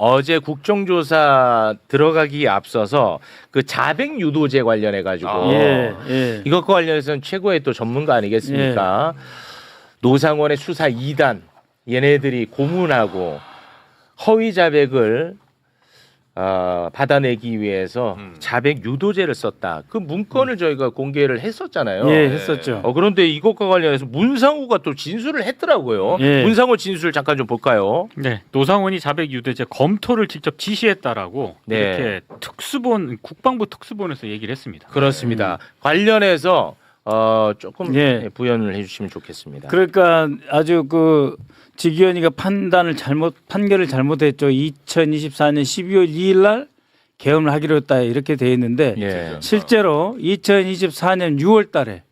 어제 국정조사 들어가기에 앞서서 그 자백 유도죄 관련해 가지고 이것과 관련해서는 최고의 또 전문가 아니겠습니까? 노상원의 수사 2단 얘네들이 고문하고 허위 자백을 받아내기 위해서 자백 유도죄를 썼다. 그 문건을 저희가 공개를 했었잖아요. 예, 했었죠. 그런데 이것과 관련해서 문상호가 또 진술을 했더라고요. 문상호 진술 잠깐 좀 볼까요? 네, 노상원이 자백 유도죄 검토를 직접 지시했다라고 이렇게 특수본 국방부 특수본에서 얘기를 했습니다. 그렇습니다. 관련해서 조금 부연을 해주시면 좋겠습니다. 그러니까 아주 그 지기현이가 판결을 잘못했죠. 2024년 12월 2일 날 개헌을 하기로 했다 이렇게 돼 있는데 실제로 2024년 6월 달에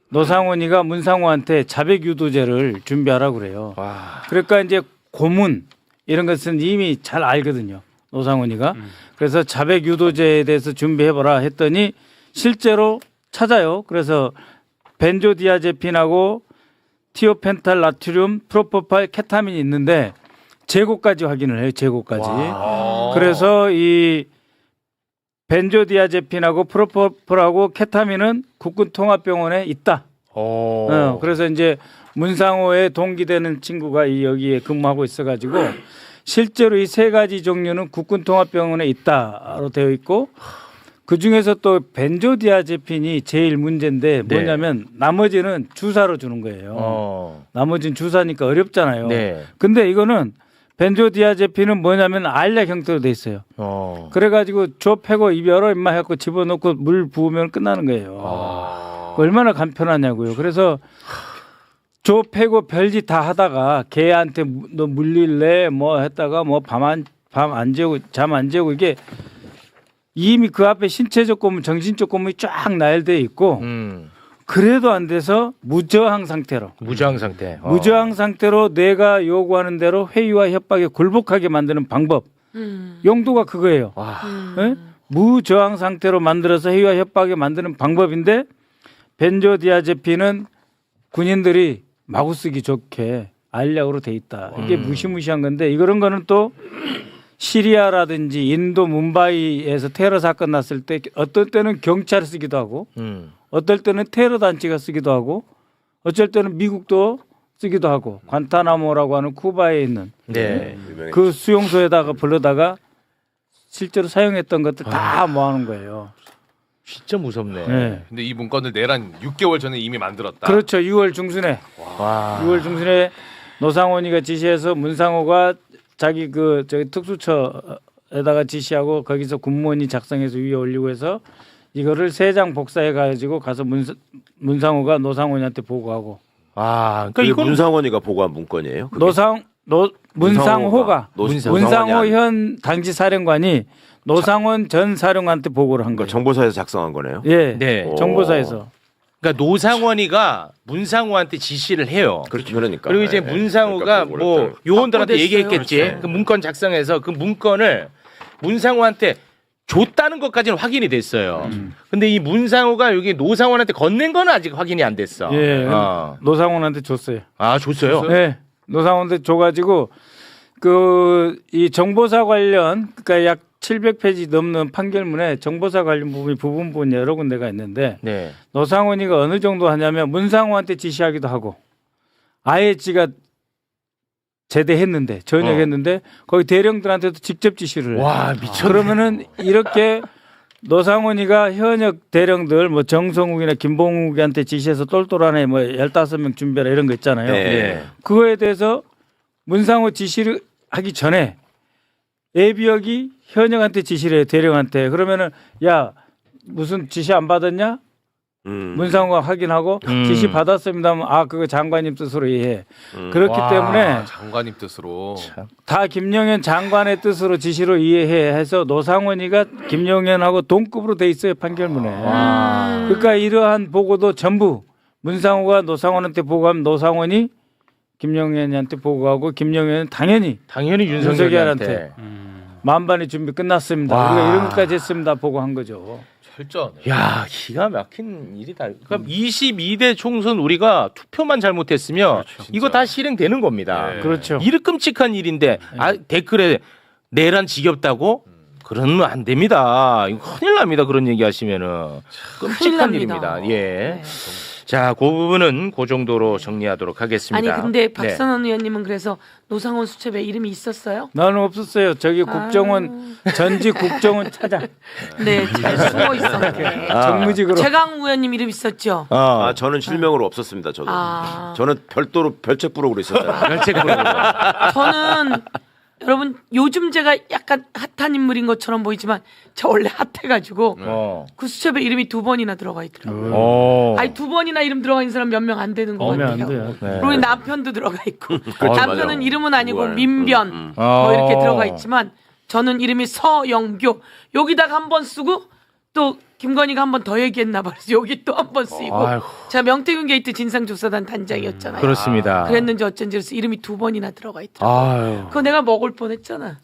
노상원이가 문상호한테 자백 유도죄를 준비하라고 그래요. 그러니까 이제 고문 이런 것은 이미 잘 알거든요. 노상원이가. 그래서 자백 유도죄에 대해서 준비해보라 했더니 실제로 찾아요. 그래서 벤조디아제핀하고 티오펜탈 나트륨, 프로포팔, 케타민이 있는데 재고까지 확인을 해요. 재고까지. 그래서 이 벤조디아제핀하고 프로포폴하고 케타민은 국군통합병원에 있다. 그래서 이제 문상호의 동기되는 친구가 여기에 근무하고 있어가지고 실제로 이 세 가지 종류는 국군통합병원에 있다로 되어 있고 그 중에서 또 벤조디아제핀이 제일 문제인데 뭐냐면 나머지는 주사로 주는 거예요. 나머지는 주사니까 어렵잖아요. 근데 이거는 벤조디아제핀은 뭐냐면 알약 형태로 돼 있어요. 그래가지고 줘 패고 입 열어 임마 해갖고 집어넣고 물 부으면 끝나는 거예요. 얼마나 간편하냐고요. 그래서 줘 패고 별짓 다 하다가 개한테 너 물릴래 뭐 했다가 뭐 밤 안 재우고 잠 안 재우고 이게 이미 그 앞에 신체적 고문, 정신적 고문이 쫙 나열되어 있고 그래도 안 돼서 무저항 상태로. 무저항 상태. 무저항 상태로 내가 요구하는 대로 회유와 협박에 굴복하게 만드는 방법. 용도가 그거예요. 네? 무저항 상태로 만들어서 회유와 협박에 만드는 방법인데 벤조디아제핀은 군인들이 마구 쓰기 좋게 알약으로 돼 있다. 이게 무시무시한 건데 이런 거는 또 시리아라든지 인도 뭄바이에서 테러 사건 났을 때 어떨 때는 경찰이 쓰기도 하고 어떨 때는 테러 단체가 쓰기도 하고 어쩔 때는 미국도 쓰기도 하고 관타나모라고 하는 쿠바에 있는 그 수용소에다가 불러다가 실제로 사용했던 것들 다 모아놓은 거예요. 진짜 무섭네. 근데 이 문건을 내란 6개월 전에 이미 만들었다. 그렇죠. 6월 중순에 6월 중순에 노상원이가 지시해서 문상호가 자기 저기 특수처에다가 지시하고 거기서 군무원이 작성해서 위에 올리고 해서 이거를 3장 복사해 가지고 가서 문상호가 노상원이한테 보고하고. 그러니까 이건 문상원이가 보고한 문건이에요? 문상호가 문상호 아니야? 현 당시 사령관이 노상원 전 사령관한테 보고를 한 거예요. 정보사에서 작성한 거네요. 정보사에서. 그러니까 노상원이가 문상호한테 지시를 해요. 그렇죠. 그러니까. 그리고 이제 문상호가 뭐 요원들한테 얘기했겠지. 그 문건 작성해서 그 문건을 문상호한테 줬다는 것까지는 확인이 됐어요. 근데 이 문상호가 여기 노상원한테 건넨 건 아직 확인이 안 됐어. 노상원한테 줬어요. 줬어요? 네. 노상원한테 줘가지고 이 정보사 관련 그러니까 약 700페이지 넘는 판결문에 정보사 관련 부분 여러 군데가 있는데 노상원이가 어느 정도 하냐면 문상호한테 지시하기도 하고 아예 지가 제대했는데 전역했는데 거기 대령들한테도 직접 지시를 해요. 미쳤네. 그러면은 이렇게 노상원이가 현역 대령들 뭐 정성욱이나 김봉욱한테 지시해서 똘똘하네 뭐 15명 준비하라 이런 거 있잖아요. 그거에 대해서 문상호 지시를 하기 전에 예비역이 현역한테 지시를 해요. 대령한테. 그러면은 야 무슨 지시 안 받았냐? 문상호가 확인하고 지시 받았습니다 하면 그거 장관님 뜻으로 이해해. 그렇기 때문에 장관님 뜻으로 다 김용현 장관의 뜻으로 지시로 이해해 해서 노상원이가 김용현하고 동급으로 돼 있어요. 판결문에. 그러니까 이러한 보고도 전부 문상호가 노상원한테 보고하면 노상원이 김용현한테 보고하고 김용현은 당연히 윤석열한테 만반의 준비 끝났습니다. 우리가 이런 것까지 했습니다. 보고한 거죠. 철저하네. 야, 기가 막힌 일이다. 그러니까 22대 총선 우리가 투표만 잘못했으면 이거 다 실행되는 겁니다. 그렇죠. 이렇게 끔찍한 일인데 댓글에 내란 지겹다고? 그러면 안 됩니다. 이거 큰일 납니다. 그런 얘기 하시면은 끔찍한 납니다. 일입니다. 예. 네. 자, 그 부분은 그 정도로 정리하도록 하겠습니다. 아니 근데 네. 박선원 의원님은 그래서 노상원 수첩에 이름이 있었어요? 나는 없었어요. 저기 국정원 전직 국정원 차장 네, 잘 숨어 있었네. 정무직으로. 최강 의원님 이름 있었죠? 아, 저는 실명으로 없었습니다. 저도. 아. 저는 별도로 별책 부록으로 있었잖아요. 멸책으로. 저는 여러분 요즘 제가 약간 핫한 인물인 것처럼 보이지만 저 원래 핫해가지고 그 수첩에 이름이 2번이나 들어가 있더라고요. 아니 2번이나 이름 들어가 있는 사람 몇 명 안 되는 것 오면 안 같아요. 돼요. 네. 그리고 남편도 들어가 있고 그렇죠, 남편은 맞아요. 이름은 아니고 누가요? 민변 뭐 이렇게 어. 들어가 있지만 저는 이름이 서영교 여기다가 한 번 쓰고 또 김건희가 한 번 더 얘기했나 봐요. 여기 또 한 번 쓰이고 아이고. 제가 명태균 게이트 진상조사단 단장이었잖아요. 그렇습니다. 그랬는지 어쩐지 그래서 이름이 2번이나 들어가 있더라고요. 아유. 그거 내가 먹을 뻔했잖아.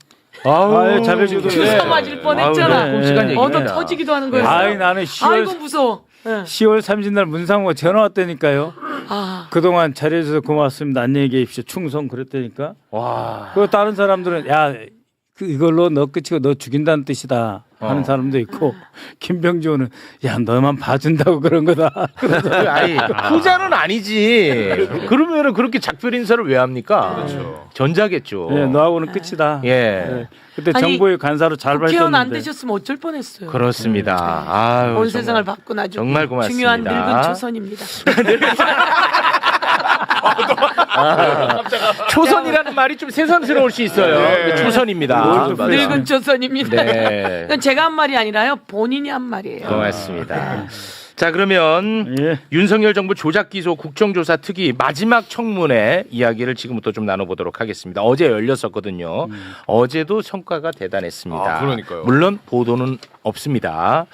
아유, 잘해주던데. 주사 맞을 뻔했잖아. 아유, 끔찍한 얘기네. 얻어 터지기도 하는 거였어. 아이 나는 10월 아이고 무서워. 예. 10월 30일 문상호가 전화 왔다니까요. 아, 그동안 잘해줘서 고맙습니다. 안녕히 계십시오. 충성 그랬다니까. 와. 그리고 다른 사람들은 야 이걸로 너 끝이고 너 죽인다는 뜻이다 하는 사람도 있고 김병주는 야 너만 봐준다고 그런 거다. 아니, 후자는 아니지. 그러면은 그렇게 작별 인사를 왜 합니까? 그렇죠. 전자겠죠. 예, 너하고는 끝이다. 예. 예. 그때 아니, 정보의 간사로 잘 국회의원 안 발전했는데. 되셨으면 어쩔 뻔했어요. 그렇습니다. 아유, 온 정말. 세상을 바꾼 아주 정말 고맙습니다. 중요한 늙은 초선입니다. 초선이라는 말이 좀 세상스러울 수 있어요. 근데 초선입니다. 늙은 초선입니다. 네. 그건 제가 한 말이 아니라요. 본인이 한 말이에요. 고맙습니다. 자, 그러면 예. 윤석열 정부 조작기소 국정조사 특위 마지막 청문회 이야기를 지금부터 좀 나눠보도록 하겠습니다. 어제 열렸었거든요. 어제도 성과가 대단했습니다. 아, 그러니까요. 물론 보도는 없습니다.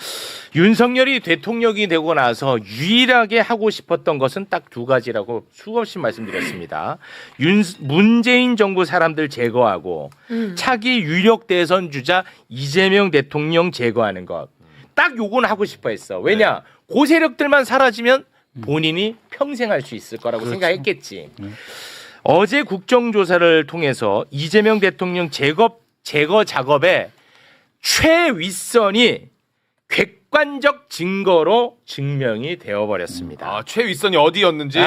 윤석열이 대통령이 되고 나서 유일하게 하고 싶었던 것은 딱 2가지라고 수없이 말씀드렸습니다. 문재인 정부 사람들 제거하고 차기 유력 대선 주자 이재명 대통령 제거하는 것. 딱 요건 하고 싶어 했어. 왜냐? 그 세력들만 사라지면 본인이 평생 할 수 있을 거라고 생각했겠지. 어제 국정조사를 통해서 이재명 대통령 제거 작업에 최윗선이 객관적 증거로 증명이 되어버렸습니다. 아, 최윗선이 어디였는지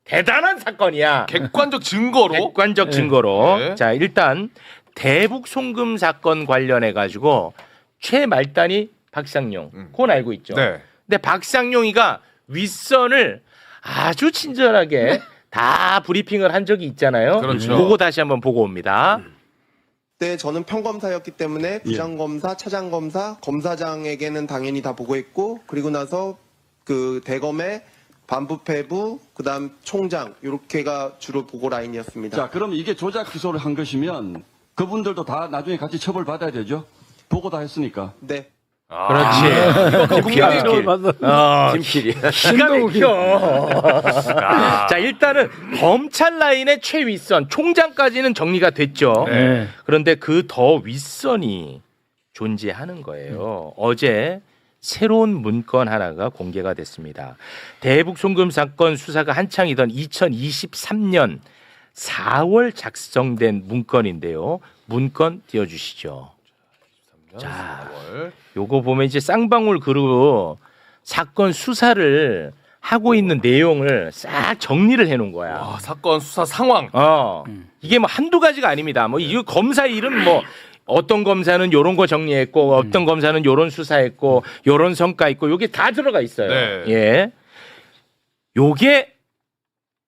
대단한 사건이야. 객관적 증거로 객관적 증거로. 네. 자, 일단 대북 송금 사건 관련해 가지고 최말단이 박상용. 그건 알고 있죠. 네. 근데 박상용이가 윗선을 아주 친절하게 다 브리핑을 한 적이 있잖아요. 그렇죠. 그거 다시 한번 보고 옵니다. 그때 저는 평검사였기 때문에 부장검사, 차장검사, 검사장에게는 당연히 다 보고했고 그리고 나서 그 대검의 반부패부, 그다음 총장 이렇게가 주로 보고 라인이었습니다. 자, 그럼 이게 조작 기소를 한 것이면 그분들도 다 나중에 같이 처벌 받아야 되죠? 보고 다 했으니까. 네. 그렇지. 국민들이 팀킬이. 기가 막혀. 자, 일단은 검찰 라인의 최윗선 총장까지는 정리가 됐죠. 네. 그런데 그 더 윗선이 존재하는 거예요. 어제 새로운 문건 하나가 공개가 됐습니다. 대북 송금 사건 수사가 한창이던 2023년 4월 작성된 문건인데요. 문건 띄워주시죠. 자, 요거 보면 이제 쌍방울 그룹 사건 수사를 하고 있는 내용을 싹 정리를 해놓은 거야. 와, 사건 수사 상황. 이게 뭐 한두 가지가 아닙니다. 뭐 이 검사 이름 뭐 어떤 검사는 요런 거 정리했고 어떤 검사는 요런 수사했고 요런 성과 있고 요게 다 들어가 있어요. 네. 예. 요게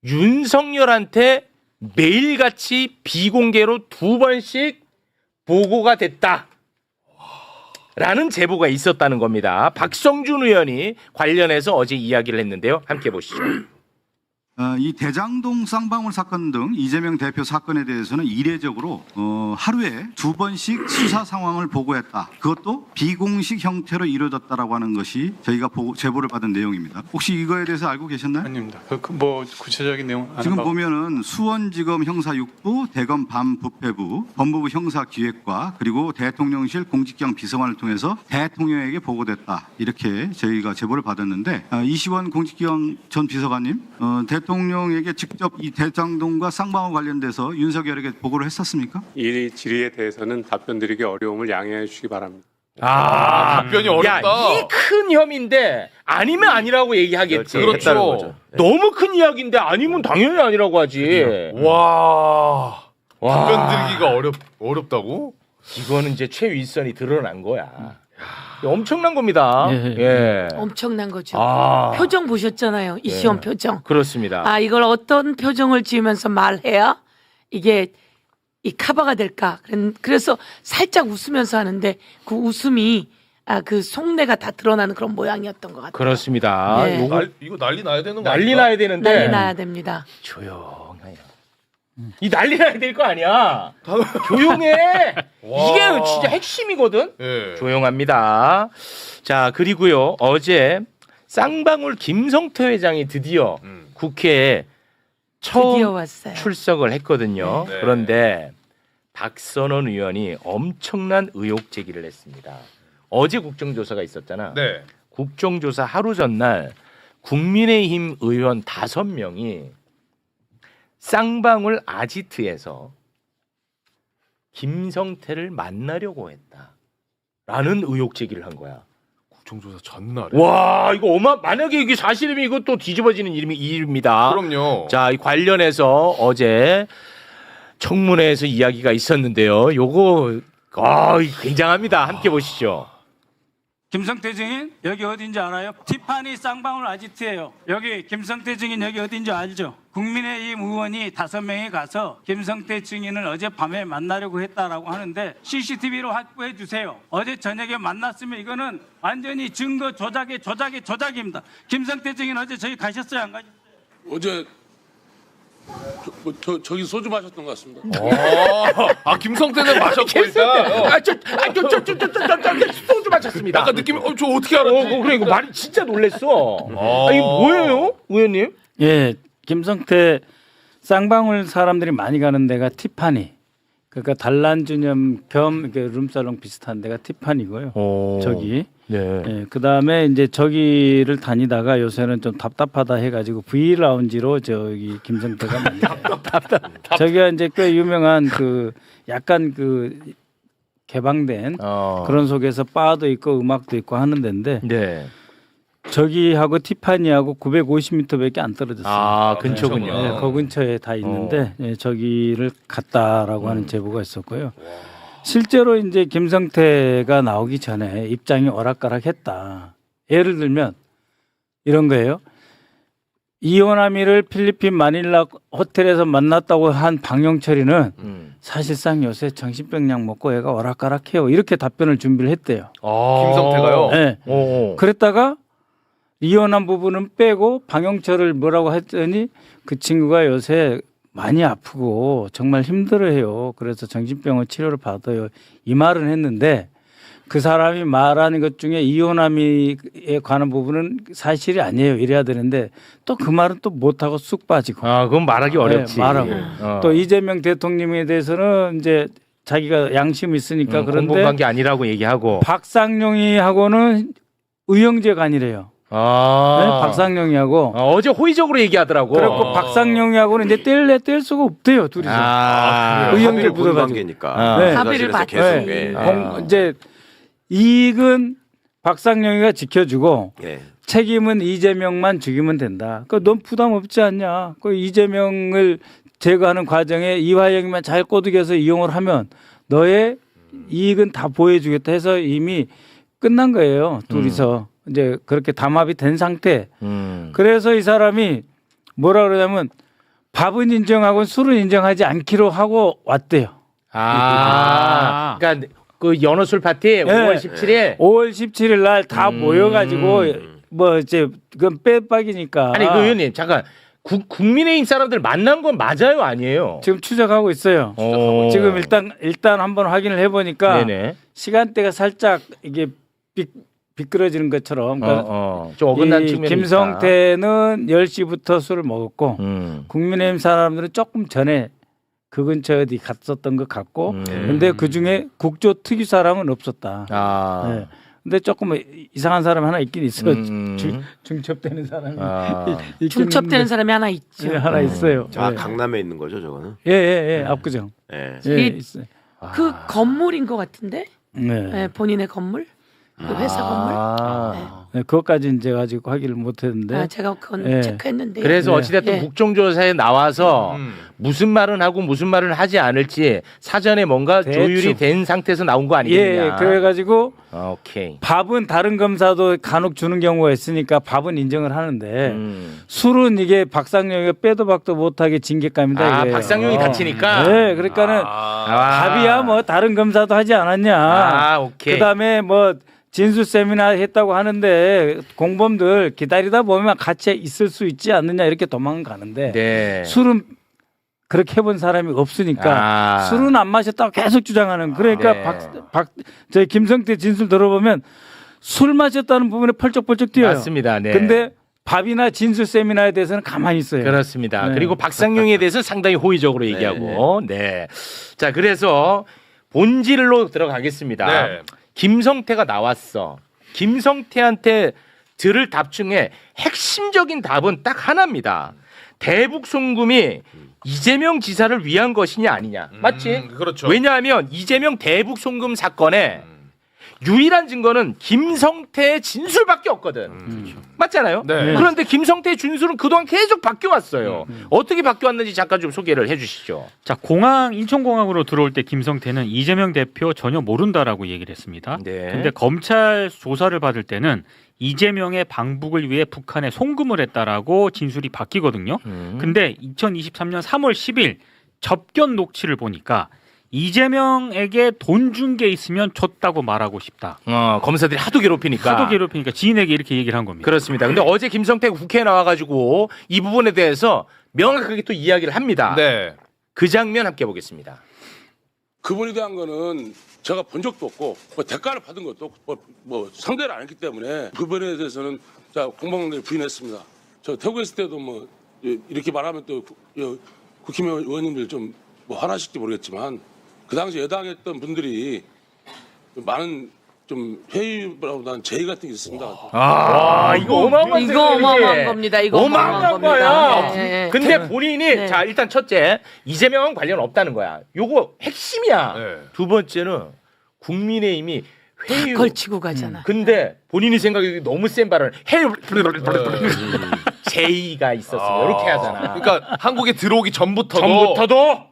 윤석열한테 매일같이 비공개로 2번씩 보고가 됐다. 라는 제보가 있었다는 겁니다. 박성준 의원이 관련해서 어제 이야기를 했는데요. 함께 보시죠. 이 대장동 쌍방울 사건 등 이재명 대표 사건에 대해서는 이례적으로 하루에 2번씩 수사 상황을 보고했다. 그것도 비공식 형태로 이루어졌다라고 하는 것이 저희가 제보를 받은 내용입니다. 혹시 이거에 대해서 알고 계셨나요? 아닙니다. 뭐 구체적인 내용 지금 보면은 수원지검 형사 6부, 대검 반부패부, 법무부 형사기획과 그리고 대통령실 공직경 비서관을 통해서 대통령에게 보고됐다. 이렇게 저희가 제보를 받았는데 이시원 공직경 전 비서관님, 대통령 대통령에게 직접 이 대장동과 쌍방울 관련돼서 윤석열에게 보고를 했었습니까? 이 질의에 대해서는 답변드리기 어려움을 양해해 주시기 바랍니다. 답변이 어렵다. 이 큰 혐의인데 아니면 아니라고 얘기하겠지. 그렇죠. 너무 큰 이야기인데 아니면 당연히 아니라고 하지. 와. 답변 드리기가 어렵다고? 이거는 이제 최윗선이 드러난 거야. 엄청난 겁니다. 예. 예. 엄청난 거죠. 아. 표정 보셨잖아요. 이시원 표정. 그렇습니다. 아, 이걸 어떤 표정을 지으면서 말해야 이게 이 카바가 될까. 그래서 살짝 웃으면서 하는데 그 웃음이 그 속내가 다 드러나는 그런 모양이었던 것 같아요. 그렇습니다. 네. 이거 난리 나야 되는 거 난리 아닌가? 나야 되는데 난리 나야 됩니다. 조용해요. 이 난리 나야 될 거 아니야. 조용해. 이게 진짜 핵심이거든. 예. 조용합니다. 자, 그리고요. 어제 쌍방울 김성태 회장이 드디어 국회에 처음 드디어 왔어요. 출석을 했거든요. 네. 그런데 박선원 의원이 엄청난 의혹 제기를 했습니다. 어제 국정조사가 있었잖아. 네. 국정조사 하루 전날 국민의힘 의원 5명이 쌍방울 아지트에서 김성태를 만나려고 했다라는 의혹 제기를 한 거야. 국정조사 전날에. 와, 이거 만약에 이게 사실이면 이거 또 뒤집어지는 일입니다. 그럼요. 자, 이 관련해서 어제 청문회에서 이야기가 있었는데요. 요거 굉장합니다. 함께 보시죠. 김성태 증인 여기 어딘지 알아요? 티파니 쌍방울 아지트예요. 여기 김성태 증인 여기 어딘지 알죠? 국민의힘 의원이 5명이 가서 김성태 증인을 어젯밤에 만나려고 했다라고 하는데 CCTV로 확보해 주세요. 어제 저녁에 만났으면 이거는 완전히 증거 조작입니다. 김성태 증인 어제 저기 가셨어요? 안 가셨어요? 어제 저기 소주 마셨던 것 같습니다. 김성태는 마셨고 일단. 소주 마셨습니다. 약간 느낌이 저 어떻게 알았지? 그래 이거 말이 진짜 놀랬어. 이게 뭐예요, 의원님? 예, 김성태 쌍방울 사람들이 많이 가는 데가 티파니. 그러니까 단란주점 겸 이렇게 룸살롱 비슷한 데가 티파니고요. 저기. 네. 예, 그다음에 이제 저기를 다니다가 요새는 좀 답답하다 해가지고 V 라운지로 저기 김성태가 만나요. 저기가 이제 꽤 유명한 그 약간 그 개방된 그런 속에서 바도 있고 음악도 있고 하는 데인데 네. 저기하고 티파니하고 950m밖에 안 떨어졌어요. 근처군요. 네, 그 근처에 다 있는데 예, 저기를 갔다라고 하는 제보가 있었고요. 실제로 이제 김성태가 나오기 전에 입장이 오락가락했다. 예를 들면 이런 거예요. 이호남이를 필리핀 마닐라 호텔에서 만났다고 한 방영철이는 사실상 요새 정신병약 먹고 애가 오락가락해요. 이렇게 답변을 준비를 했대요. 김성태가요? 네. 그랬다가 이혼한 부분은 빼고 방영철을 뭐라고 했더니 그 친구가 요새 많이 아프고 정말 힘들어해요. 그래서 정신병원 치료를 받아요. 이 말은 했는데 그 사람이 말하는 것 중에 이혼함에 관한 부분은 사실이 아니에요. 이래야 되는데 또 그 말은 또 못하고 쑥 빠지고. 그건 말하기 어렵지. 네, 말하고. 또 이재명 대통령에 대해서는 이제 자기가 양심이 있으니까 그런데 공범관계 아니라고 얘기하고. 박상용이하고는 의형제가 아니래요. 네? 박상용이하고 어제 호의적으로 얘기하더라고. 그래갖고 박상용이하고는 이제 뗄 수가 없대요. 둘이서. 의형제 부부관계니까. 네. 합의를 받지. 이제 이익은 박상용이가 지켜주고 책임은 이재명만 죽이면 된다. 넌 부담 없지 않냐. 그 이재명을 제거하는 과정에 이화영이만 잘 꼬드겨서 이용을 하면 너의 이익은 다 보여주겠다 해서 이미 끝난 거예요. 둘이서. 이제 그렇게 담합이 된 상태. 그래서 이 사람이 뭐라 그러냐면 밥은 인정하고 술은 인정하지 않기로 하고 왔대요. 그러니까 그 연어술 파티 5월 17일. 5월 17일 날 다 모여가지고 뭐 이제 그건 빼박이니까. 아니 그 의원님 잠깐. 국민의힘 사람들 만난 건 맞아요, 아니에요? 지금 추적하고 있어요. 지금 일단 한번 확인을 해보니까 시간대가 살짝 이게 비끄러지는 것처럼 좀 어긋난 측면이 김성태는 10시부터 술을 먹었고 국민의힘 사람들은 조금 전에 그 근처 어디 갔었던 것 같고 근데 그중에 국조 특위 사람은 없었다. 근데 조금 이상한 사람이 하나 있긴 있어. 중첩되는 사람이. 있긴 중첩되는 있는데. 사람이 하나 있죠. 예, 하나 있어요. 자, 예. 강남에 있는 거죠, 저거는? 예, 압구정. 예. 예, 있어요. 그 건물인 것 같은데 네. 예, 본인의 건물, 그 회사 건물. 네, 그것까지는 제가 아직 확인을 못했는데. 아, 제가 그건 예. 체크했는데. 그래서 어찌됐든 예. 국정조사에 나와서 무슨 말은 하고 무슨 말은 하지 않을지 사전에 뭔가 대충. 조율이 된 상태에서 나온 거 아니겠냐. 예, 그래가지고 오케이. 밥은 다른 검사도 간혹 주는 경우가 있으니까 밥은 인정을 하는데 술은 이게 박상용이가 빼도 박도 못하게 징계감이다. 이게. 박상용이 다치니까. 네, 그러니까는 밥이야 뭐 다른 검사도 하지 않았냐. 오케이. 그다음에 뭐 진술 세미나 했다고 하는데 공범들 기다리다 보면 같이 있을 수 있지 않느냐 이렇게 도망가는데 네. 술은 그렇게 해본 사람이 없으니까 술은 안 마셨다고 계속 주장하는 그러니까 네. 저희 김성태 진술 들어보면 술 마셨다는 부분에 펄쩍펄쩍 뛰어요. 맞습니다. 네. 근데 밥이나 진술 세미나에 대해서는 가만히 있어요. 그렇습니다. 네. 그리고 박상용에 대해서 상당히 호의적으로 얘기하고. 네. 자, 그래서 본질로 들어가겠습니다. 네. 김성태가 나왔어. 김성태한테 들을 답 중에 핵심적인 답은 딱 하나입니다. 대북 송금이 이재명 지사를 위한 것이냐 아니냐. 맞지? 그렇죠. 왜냐하면 이재명 대북 송금 사건에 유일한 증거는 김성태의 진술밖에 없거든. 맞잖아요. 네. 그런데 김성태의 진술은 그동안 계속 바뀌어왔어요. 어떻게 바뀌어왔는지 잠깐 좀 소개를 해주시죠. 자, 인천공항으로 들어올 때 김성태는 이재명 대표 전혀 모른다라고 얘기를 했습니다. 네. 근데 검찰 조사를 받을 때는 이재명의 방북을 위해 북한에 송금을 했다라고 진술이 바뀌거든요. 근데 2023년 3월 10일 접견 녹취를 보니까 이재명에게 돈 준 게 있으면 줬다고 말하고 싶다. 검사들이 하도 괴롭히니까. 지인에게 이렇게 얘기를 한 겁니다. 그렇습니다. 근데 어제 김성태가 국회에 나와가지고 이 부분에 대해서 명확하게 또 이야기를 합니다. 네. 그 장면 함께 보겠습니다. 그분에 대한 거는 제가 본 적도 없고 뭐 대가를 받은 것도 뭐 상대를 안 했기 때문에 그분에 대해서는 자 공방장관이 부인했습니다. 저 태국에 있을 때도 뭐 이렇게 말하면 또 국힘 의원님들 좀 뭐 화나실지 모르겠지만 그 당시 여당했던 분들이 많은 좀 회의보다는 제의 같은 게 있습니다. 이거 어마어마한 이거 어마어마한 겁니다. 이거 어마어마한 거야. 네. 근데 본인이 자 일단 첫째 이재명은 관련 없다는 거야. 요거 핵심이야. 네. 두 번째는 국민의힘이 회의 걸치고 가잖아. 근데 본인이 생각이 너무 센 발언을 제의가 있었으면 이렇게 하잖아. 그러니까 한국에 들어오기 전부터도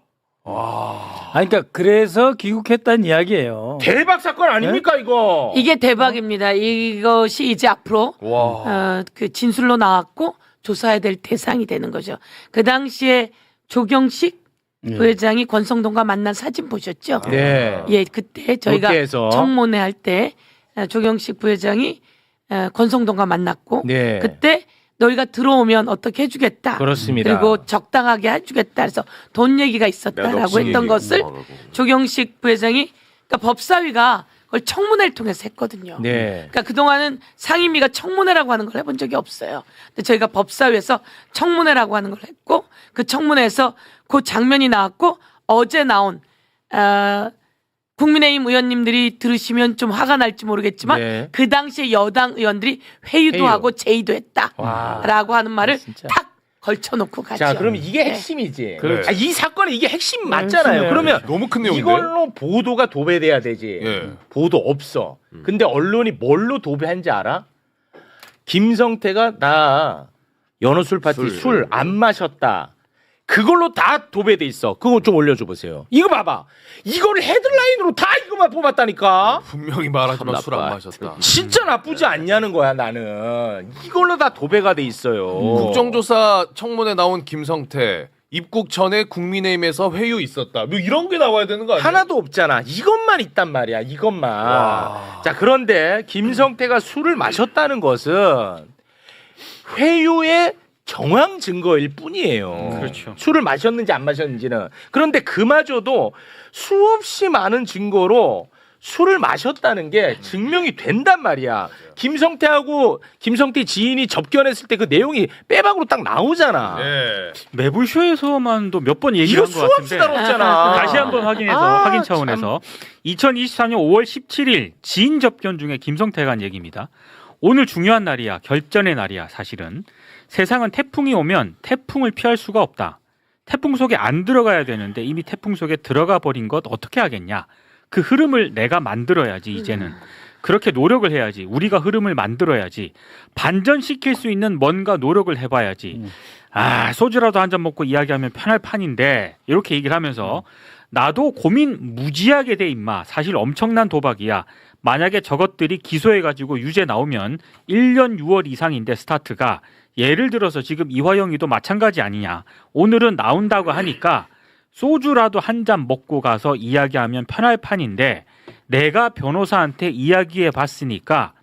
그러니까 그래서 귀국했다는 이야기예요. 대박 사건 아닙니까 이거? 이게 대박입니다. 이것이 이제 앞으로 그 진술로 나왔고 조사해야 될 대상이 되는 거죠. 그 당시에 조경식 부회장이 권성동과 만난 사진 보셨죠? 네. 예, 그때 저희가 국회에서. 청문회 할 때 조경식 부회장이 권성동과 만났고 네. 그때 너희가 들어오면 어떻게 해주겠다. 그렇습니다. 그리고 적당하게 해주겠다. 그래서 돈 얘기가 있었다라고 했던 것을 조경식 부회장이 그러니까 법사위가 그걸 청문회를 통해서 했거든요. 네. 그러니까 그동안은 상임위가 청문회라고 하는 걸 해본 적이 없어요. 근데 저희가 법사위에서 청문회라고 하는 걸 했고 그 청문회에서 그 장면이 나왔고 어제 나온 국민의힘 의원님들이 들으시면 좀 화가 날지 모르겠지만 네. 그 당시에 여당 의원들이 회의도 하고 제의도 했다라고 하는 말을 탁 걸쳐놓고 가죠. 자, 그럼 이게 핵심이지. 이 사건에 이게 핵심 맞잖아요. 그러면 너무 큰 내용인데. 이걸로 보도가 도배돼야 되지. 예. 보도 없어. 근데 언론이 뭘로 도배한지 알아? 김성태가 나 연어술 파티 술 안 마셨다. 그걸로 다 도배돼 있어. 그거 좀 올려줘 보세요. 이거 봐봐. 이거를 헤드라인으로 다 이거만 뽑았다니까. 분명히 말하지만 술 안 마셨다. 진짜 나쁘지 않냐는 거야 나는. 이걸로 다 도배가 돼 있어요. 국정조사 청문회 나온 김성태 입국 전에 국민의힘에서 회유 있었다. 뭐 이런 게 나와야 되는 거 아니야? 하나도 없잖아. 이것만 있단 말이야. 이것만. 자, 그런데 김성태가 술을 마셨다는 것은 회유의 정황 증거일 뿐이에요. 그렇죠. 술을 마셨는지 안 마셨는지는. 그런데 그마저도 수없이 많은 증거로 술을 마셨다는 게 증명이 된단 말이야. 김성태하고 김성태 지인이 접견했을 때 그 내용이 빼박으로 딱 나오잖아. 네. 매불쇼에서만도 몇 번 얘기한 것 이거 수없이 같은데 다뤘잖아. 다시 한번 확인 차원에서 2024년 5월 17일 지인 접견 중에 김성태가 한 얘기입니다. 오늘 중요한 날이야. 결전의 날이야. 사실은 세상은 태풍이 오면 태풍을 피할 수가 없다. 태풍 속에 안 들어가야 되는데 이미 태풍 속에 들어가 버린 것 어떻게 하겠냐. 그 흐름을 내가 만들어야지 이제는. 그렇게 노력을 해야지. 우리가 흐름을 만들어야지. 반전시킬 수 있는 뭔가 노력을 해봐야지. 소주라도 한 잔 먹고 이야기하면 편할 판인데 이렇게 얘기를 하면서 나도 고민 무지하게 돼 임마. 사실 엄청난 도박이야. 만약에 저것들이 기소해가지고 유죄 나오면 1년 6월 이상인데 스타트가 예를 들어서 지금 이화영이도 마찬가지 아니냐. 오늘은 나온다고 하니까 소주라도 한 잔 먹고 가서 이야기하면 편할 판인데 내가 변호사한테 이야기해 봤으니까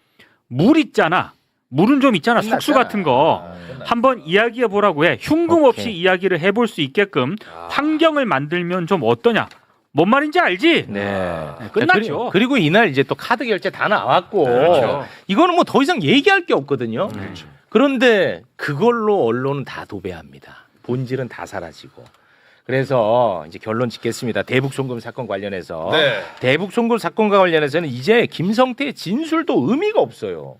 물 있잖아. 물은 좀 있잖아. 석수 같은 거. 한번 이야기해 보라고 해. 흉금 없이 이야기를 해볼 수 있게끔 환경을 만들면 좀 어떠냐. 뭔 말인지 알지? 네. 끝났죠. 그리고 이날 이제 또 카드 결제 다 나왔고 그렇죠. 이거는 뭐 더 이상 얘기할 게 없거든요. 그런데 그걸로 언론은 다 도배합니다. 본질은 다 사라지고. 그래서 이제 결론 짓겠습니다. 대북 송금 사건 관련해서 대북 송금 사건과 관련해서는 이제 김성태의 진술도 의미가 없어요.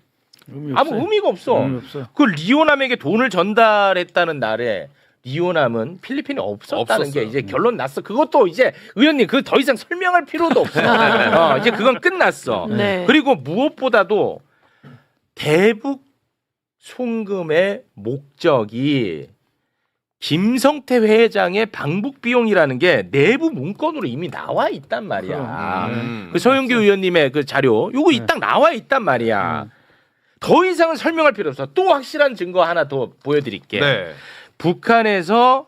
아무 의미가 없어. 그 리오남에게 돈을 전달했다는 날에 리오남은 필리핀에 없었다는 게 이제 결론 났어. 그것도 이제 의원님 그 더 이상 설명할 필요도 없어. 이제 그건 끝났어. 네. 그리고 무엇보다도 대북 송금의 목적이 김성태 회장의 방북 비용이라는 게 내부 문건으로 이미 나와 있단 말이야. 그 서영교 의원님의 그 자료 요거 딱 나와 있단 말이야. 더 이상은 설명할 필요 없어. 또 확실한 증거 하나 더 보여드릴게. 북한에서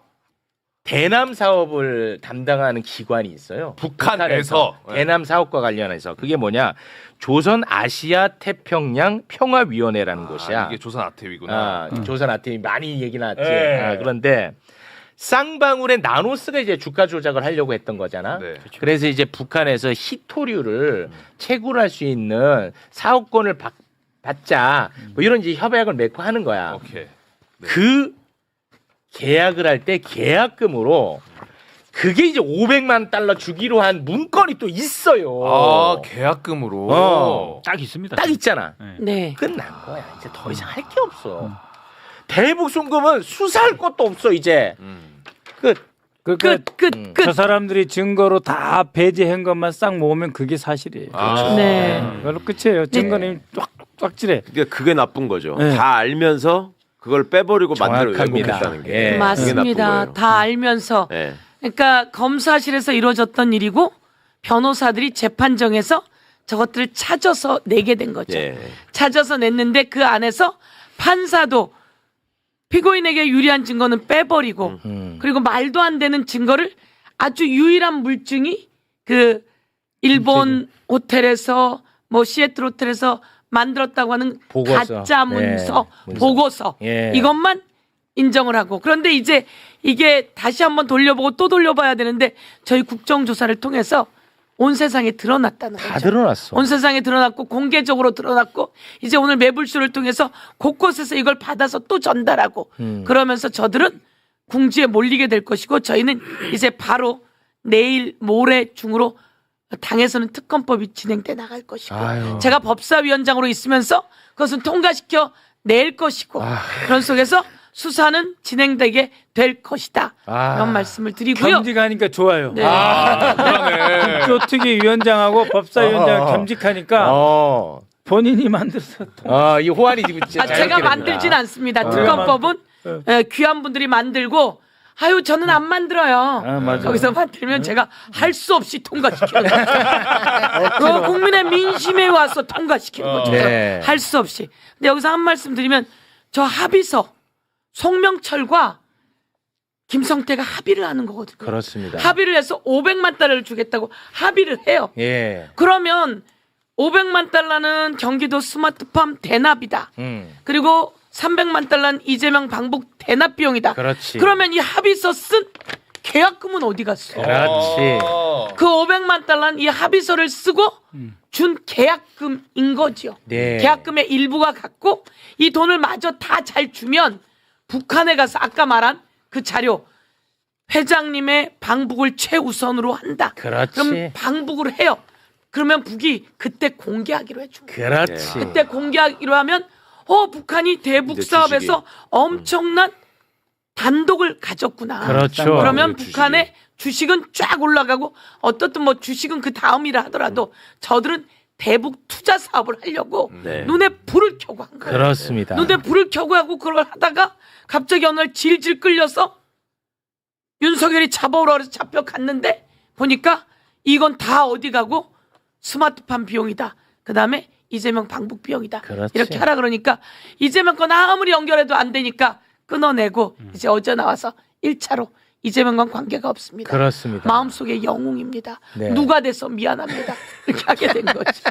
대남 사업을 담당하는 기관이 있어요. 북한에서 대남 사업과 관련해서 그게 뭐냐? 조선 아시아 태평양 평화위원회라는 곳이야. 이게 조선 아태위구나. 조선 아태위 많이 얘기 나왔지. 그런데 쌍방울의 나노스가 이제 주가 조작을 하려고 했던 거잖아. 그래서 이제 북한에서 희토류를 채굴할 수 있는 사업권을 받자. 뭐 이런 이제 협약을 맺고 하는 거야. 그 계약을 할 때 계약금으로 그게 이제 500만 달러 주기로 한 문건이 또 있어요. 계약금으로 딱 있습니다. 딱 있잖아. 네. 끝난 거야. 이제 더 이상 할 게 없어. 대북 송금은 수사할 것도 없어 이제. 끝. 저 사람들이 증거로 다 배제한 것만 싹 모으면 그게 사실이에요. 네. 그걸로 끝이에요. 증거는 쫙질해. 그게 나쁜 거죠. 네. 다 알면서 그걸 빼버리고 만들어 왜곡했다는 게. 맞습니다. 다 알면서. 그러니까 검사실에서 이루어졌던 일이고 변호사들이 재판정에서 저것들을 찾아서 내게 된 거죠. 찾아서 냈는데 그 안에서 판사도 피고인에게 유리한 증거는 빼버리고 그리고 말도 안 되는 증거를 아주 유일한 물증이 그 일본 호텔에서 뭐 시애틀 호텔에서 만들었다고 하는 보고서. 가짜 문서, 보고서 이것만 인정을 하고 그런데 이제 이게 다시 한번 돌려보고 또 돌려봐야 되는데 저희 국정조사를 통해서 온 세상에 드러났다는 거죠. 다 드러났어. 온 세상에 드러났고 공개적으로 드러났고 이제 오늘 매불쇼를 통해서 곳곳에서 이걸 받아서 또 전달하고 그러면서 저들은 궁지에 몰리게 될 것이고 저희는 이제 바로 내일 모레 중으로 당에서는 특검법이 진행돼 나갈 것이고 제가 법사위원장으로 있으면서 그것은 통과시켜 낼 것이고 그런 속에서 수사는 진행되게 될 것이다. 이런 말씀을 드리고요. 겸직하니까 좋아요. 네. 그러네. 국조특위위원장하고 법사위원장 겸직하니까 본인이 만들었어. 이 호환이 지금 진짜 제가 만들진 않습니다. 특검법은 귀한 분들이 만들고 아유 저는 안 만들어요. 거기서 만들면 제가 할 수 없이 통과시키는 거죠. 국민의 민심에 와서 통과시키는 거죠. 할 수 없이. 근데 여기서 한 말씀 드리면 저 합의서 송명철과 김성태가 합의를 하는 거거든요. 그렇습니다. 합의를 해서 500만 달러를 주겠다고 합의를 해요. 예. 그러면 500만 달러는 경기도 스마트팜 대납이다. 그리고 300만 달러는 이재명 방북 대납 비용이다. 그렇지. 그러면 이 합의서 쓴 계약금은 어디 갔어? 그렇지. 그 500만 달러는 이 합의서를 쓰고 준 계약금인 거죠. 네. 계약금의 일부가 갔고 이 돈을 마저 다 잘 주면 북한에 가서 아까 말한 그 자료 회장님의 방북을 최우선으로 한다. 그렇지. 그럼 방북을 해요. 그러면 북이 그때 공개하기로 해준 거예요. 그렇지. 그때 공개하기로 하면 북한이 대북 사업에서 엄청난 단독을 가졌구나. 그렇죠. 그러면 북한의 주식은 쫙 올라가고 어떻든 뭐 주식은 그 다음이라 하더라도 저들은 대북 투자 사업을 하려고 눈에 불을 켜고 한 거예요. 그렇습니다. 눈에 불을 켜고 하고 그걸 하다가 갑자기 어느 날 질질 끌려서 윤석열이 잡아오라 그래서 잡혀갔는데 보니까 이건 다 어디 가고 스마트팜 비용이다. 그다음에 이재명 방북 비용이다. 그렇지. 이렇게 하라 그러니까 이재명 건 아무리 연결해도 안 되니까 끊어내고 이제 어제 나와서 1차로 이재명과는 관계가 없습니다. 그렇습니다. 마음속에 영웅입니다. 네. 누가 돼서 미안합니다. 이렇게 하게 된 거죠.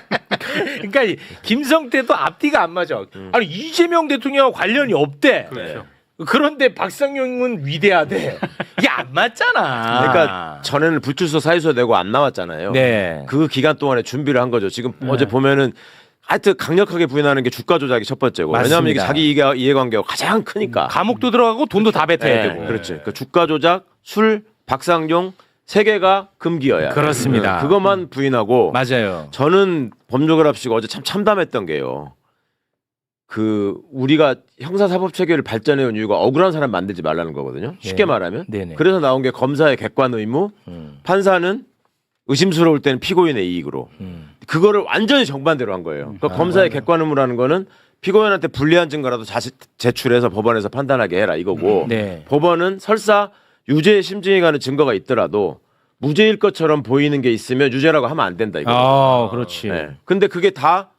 그러니까 이 김성태도 앞뒤가 안 맞아. 아니 이재명 대통령과 관련이 없대. 그렇죠. 그런데 박상용은 위대하대. 이게 안 맞잖아. 그러니까 전에는 불출소 사유서 내고 안 나왔잖아요. 네. 그 기간 동안에 준비를 한 거죠. 지금 어제 보면은 하여튼 강력하게 부인하는 게 주가 조작이 첫 번째고. 맞습니다. 왜냐하면 이게 자기 이해관계가 가장 크니까. 감옥도 들어가고 돈도 다 뱉어야 되고. 그렇지. 그 주가 조작, 술, 박상용 세 개가 금기어야. 그렇습니다. 그것만 부인하고. 맞아요. 저는 법률가랍시고 어제 참 참담했던 게요. 그 우리가 형사사법 체계를 발전해온 이유가 억울한 사람 만들지 말라는 거거든요. 쉽게 말하면. 네네. 그래서 나온 게 검사의 객관 의무, 판사는 의심스러울 때는 피고인의 이익으로. 그거를 완전히 정반대로 한 거예요. 그러니까 검사의 객관 의무라는 거는 피고인한테 불리한 증거라도 제출해서 법원에서 판단하게 해라 이거고. 네. 법원은 설사 유죄의 심증이 가는 증거가 있더라도 무죄일 것처럼 보이는 게 있으면 유죄라고 하면 안 된다 이거. 그렇지. 네. 근데 그게 다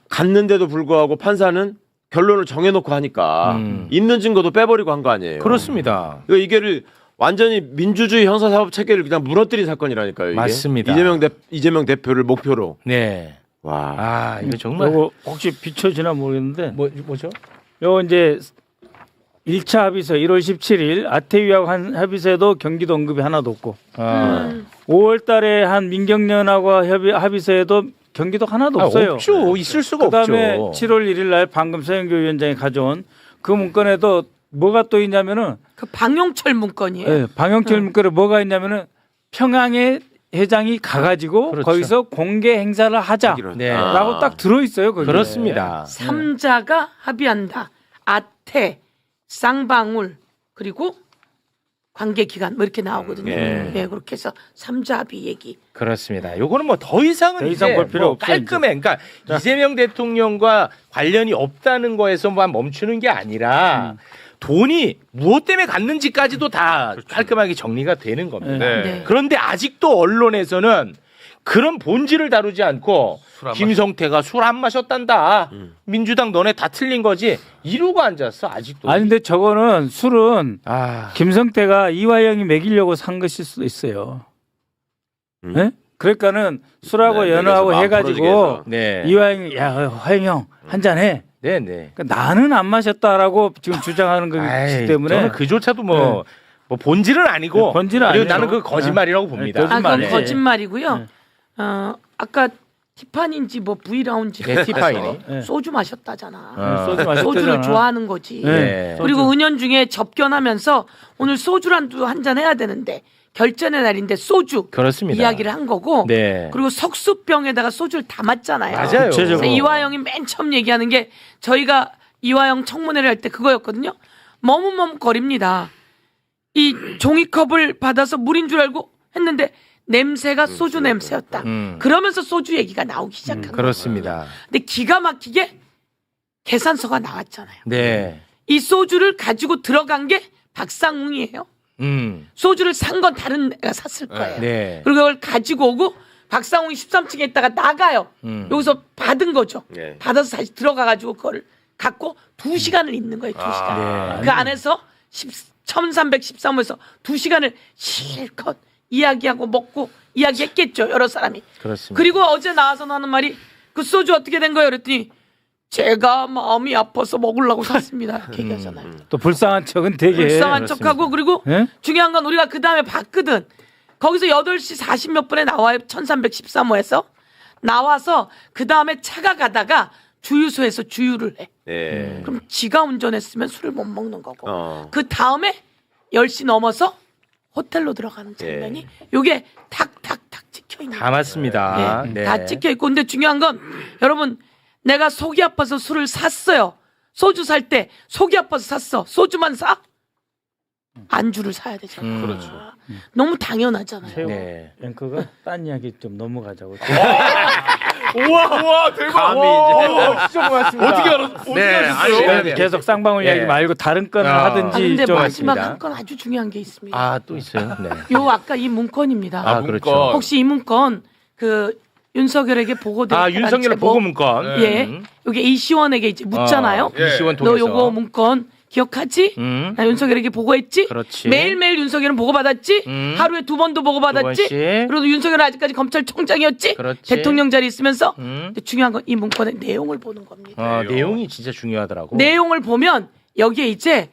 갔는데도 불구하고 판사는 결론을 정해놓고 하니까 있는 증거도 빼버리고 한 거 아니에요. 그렇습니다. 이게를 완전히 민주주의 형사사법 체계를 그냥 무너뜨린 사건이라니까요. 이게. 맞습니다. 이재명 대표를 목표로. 네. 와. 이거 정말. 요거 혹시 비춰지나 모르겠는데 뭐죠? 요 이제 1차 합의서 1월 17일 아태위하고 한 합의서에도 경기도 언급이 하나도 없고 5월 달에 한 민경련하고 합의서에도 경기도 하나도 없어요. 없죠. 있을 수가 그다음에 없죠. 7월 1일 날 방금 서영교 위원장이 가져온 그 문건에도 뭐가 또 있냐면은 그 방용철 문건이에요. 네, 방용철 문건에 뭐가 있냐면은 평양에 회장이 가가지고 그렇죠. 거기서 공개 행사를 하자라고 네. 딱 들어 있어요. 거기에. 그렇습니다. 3자가 합의한다. 아태, 쌍방울 그리고 관계기관 뭐 이렇게 나오거든요. 네, 그렇게 해서 3자 합의 얘기. 그렇습니다. 요거는 뭐 더 이상은 더 이상 이제 볼 필요 뭐 없죠, 깔끔해. 그러니까 이재명 대통령과 관련이 없다는 거에서만 멈추는 게 아니라 돈이 무엇 때문에 갔는지까지도 다 깔끔하게 정리가 되는 겁니다. 네. 그런데 아직도 언론에서는 그런 본질을 다루지 않고 김성태가 술 안 마셨단다. 민주당 너네 다 틀린 거지. 이러고 앉았어 아직도. 아니 근데 저거는 술은 김성태가 이화영이 먹이려고 산 것일 수도 있어요. 네? 그러니까는 술하고 연어하고 해가지고 이화영이 야 화영 형 한잔 해. 네네. 그러니까 나는 안 마셨다라고 지금 주장하는 거기 때문에 저는 그조차도 뭐 본질은 아니고 본질은 그리고 아니에요. 나는 그 거짓말이라고 봅니다. 그건 거짓말이고요. 아까 티파니인지 뭐 브이라운지 티파니. 소주 마셨다잖아. 소주 마셨다잖아. 소주를 좋아하는 거지. 네. 그리고 은연중에 접견하면서 오늘 소주란도 한잔 해야 되는데 결전의 날인데 소주 그렇습니다. 이야기를 한 거고 네. 그리고 석수병에다가 소주를 담았잖아요. 맞아요. 그래서 이화영이 맨 처음 얘기하는 게 저희가 이화영 청문회를 할 때 그거였거든요. 머뭇머뭇거립니다. 이 종이컵을 받아서 물인 줄 알고 했는데 냄새가 소주 냄새였다. 그러면서 소주 얘기가 나오기 시작한 거예요. 그렇습니다. 근데 기가 막히게 계산서가 나왔잖아요. 네. 이 소주를 가지고 들어간 게 박상웅이에요. 소주를 산 건 다른 애가 샀을 거예요. 네. 그리고 그걸 가지고 오고 박상웅이 13층에 있다가 나가요. 여기서 받은 거죠. 받아서 다시 들어가가지고 그걸 갖고 2시간을 있는 거예요. 2시간. 그 안에서 1313호에서 2시간을 실컷 이야기하고 먹고 이야기했겠죠. 여러 사람이. 그렇습니다. 그리고 어제 나와서 하는 말이 그 소주 어떻게 된 거예요? 그랬더니 제가 마음이 아파서 먹으려고 샀습니다. 이렇게 얘기하잖아요. 또 불쌍한 척은 되게 불쌍한 척하고 그리고 예? 중요한 건 우리가 그 다음에 봤거든. 거기서 8시 40몇 분에 나와요. 1313호에서 나와서 그 다음에 차가 가다가 주유소에서 주유를 해. 네. 그럼 지가 운전했으면 술을 못 먹는 거고 그 다음에 10시 넘어서 호텔로 들어가는 장면이 요게 탁탁탁 찍혀 있는 다 맞습니다. 네, 네. 다 찍혀 있고 근데 중요한 건 여러분 내가 속이 아파서 술을 샀어요. 소주 살 때 속이 아파서 샀어. 소주만 사? 안주를 사야 되잖아요. 그렇죠. 너무 당연하잖아요. 최고 네. 앵커가 딴 이야기 좀 넘어가자고. 우와 대박. 감히 와, 진짜 고맙습니다. 어떻게 알았어요? 네, 아니, 계속 쌍방울 이야기 말고 다른 건을 하든지 근데 좀 마지막 맞습니다. 한 건 아주 중요한 게 있습니다. 아, 또 있어요. 네. 요 아까 이 문건입니다. 아, 그렇죠. 혹시 이 문건 그 윤석열에게 보고된 아, 윤석열 보고 문건. 예. 요게 이시원에게 이제 묻잖아요. 이시원 너 통해서. 요거 문건 기억하지? 나 윤석열에게 보고했지? 그렇지. 매일매일 윤석열은 보고받았지? 하루에 2번도 보고받았지? 2번씩. 그래도 윤석열은 아직까지 검찰총장이었지? 그렇지. 대통령 자리에 있으면서 근데 중요한 건 이 문건의 내용을 보는 겁니다. 내용이 진짜 중요하더라고. 내용을 보면 여기에 이제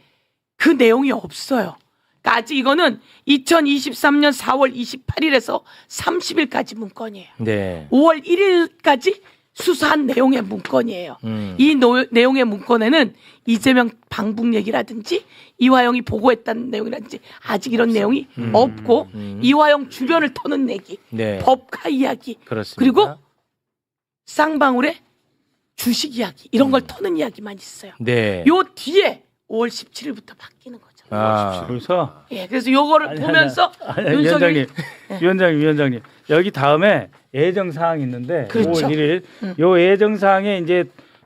그 내용이 없어요. 그러니까 아직 이거는 2023년 4월 28일에서 30일까지 문건이에요. 네. 5월 1일까지 수사한 내용의 문건이에요. 이 내용의 문건에는 이재명 방북 얘기라든지 이화영이 보고했다는 내용이라든지 아직 이런 내용이 없고 이화영 주변을 터는 얘기, 네. 법카 이야기, 그렇습니다. 그리고 쌍방울의 주식 이야기 이런 걸 터는 이야기만 있어요. 네. 요 뒤에 5월 17일부터 바뀌는 거죠. 아. 그래서 예, 그래서 요거를 보면서 윤석열 위원장님 여기 다음에 예정 사항이 있는데 그렇죠. 5월 1일 요 예정 사항에 이제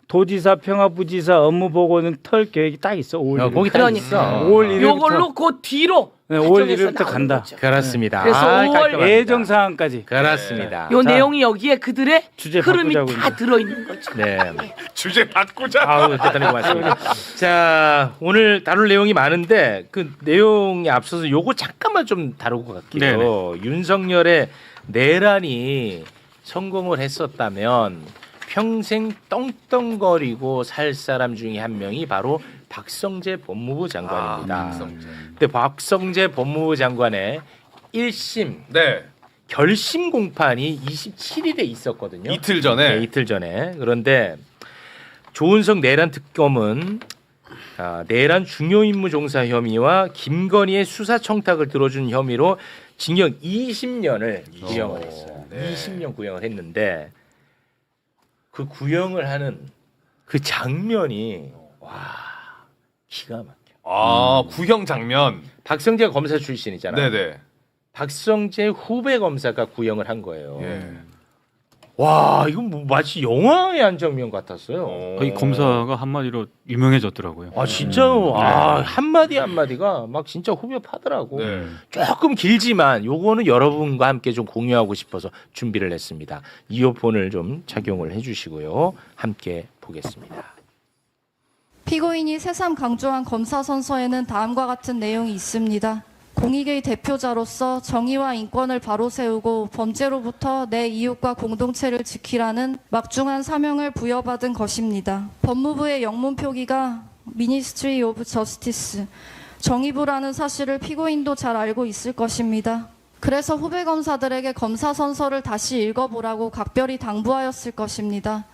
도지사 평화부지사 업무 보고는 털 계획이 딱 있어. 5월 1일. 거기 딱 있어. 5월 1일부터 요걸로 그 뒤로 네, 5월 과정에서 1일부터 나오는 간다. 거죠. 그렇습니다. 그래서 5월 깔끔합니다. 예정 사항까지. 그렇습니다. 요 자, 내용이 여기에 그들의 주제 흐름이 바꾸자고 다 이제. 들어있는 거죠. 네. 주제 바꾸자. 아우, 대단히 고맙습니다. 자, 오늘 다룰 내용이 많은데 그 내용에 앞서서 요거 잠깐만 좀 다루고 갈게요. 윤석열의 내란이 성공을 했었다면 평생 떵떵거리고 살 사람 중에 한 명이 바로 박성재 법무부 장관입니다. 근데 박성재 법무부 장관의 1심 네. 결심 공판이 27일에 있었거든요. 이틀 전에. 네, 이틀 전에. 그런데 조은석 내란 특검은 내란 중요 임무 종사 혐의와 김건희의 수사 청탁을 들어준 혐의로 징역 20년을 구형을 했어요. 20년 구형을 했는데 그 구형을 하는 그 장면이 와 기가 막혀. 아 구형 장면. 박성재가 검사 출신이잖아요. 네네. 박성재 후배 검사가 구형을 한 거예요. 예. 와 이건 뭐 마치 영화의 한 장면 같았어요. 이 검사가 한마디로 유명해졌더라고요. 아 진짜요. 아 한마디 한마디가 막 진짜 후벼 파더라고. 네. 조금 길지만 요거는 여러분과 함께 좀 공유하고 싶어서 준비를 했습니다. 이어폰을 좀 착용을 해주시고요. 함께 보겠습니다. 피고인이 새삼 강조한 검사 선서에는 다음과 같은 내용이 있습니다. 공익의 대표자로서 정의와 인권을 바로 세우고 범죄로부터 내 이웃과 공동체를 지키라는 막중한 사명을 부여받은 것입니다. 법무부의 영문 표기가 Ministry of Justice, 정의부라는 사실을 피고인도 잘 알고 있을 것입니다. 그래서 후배 검사들에게 검사 선서를 다시 읽어보라고 각별히 당부하였을 것입니다.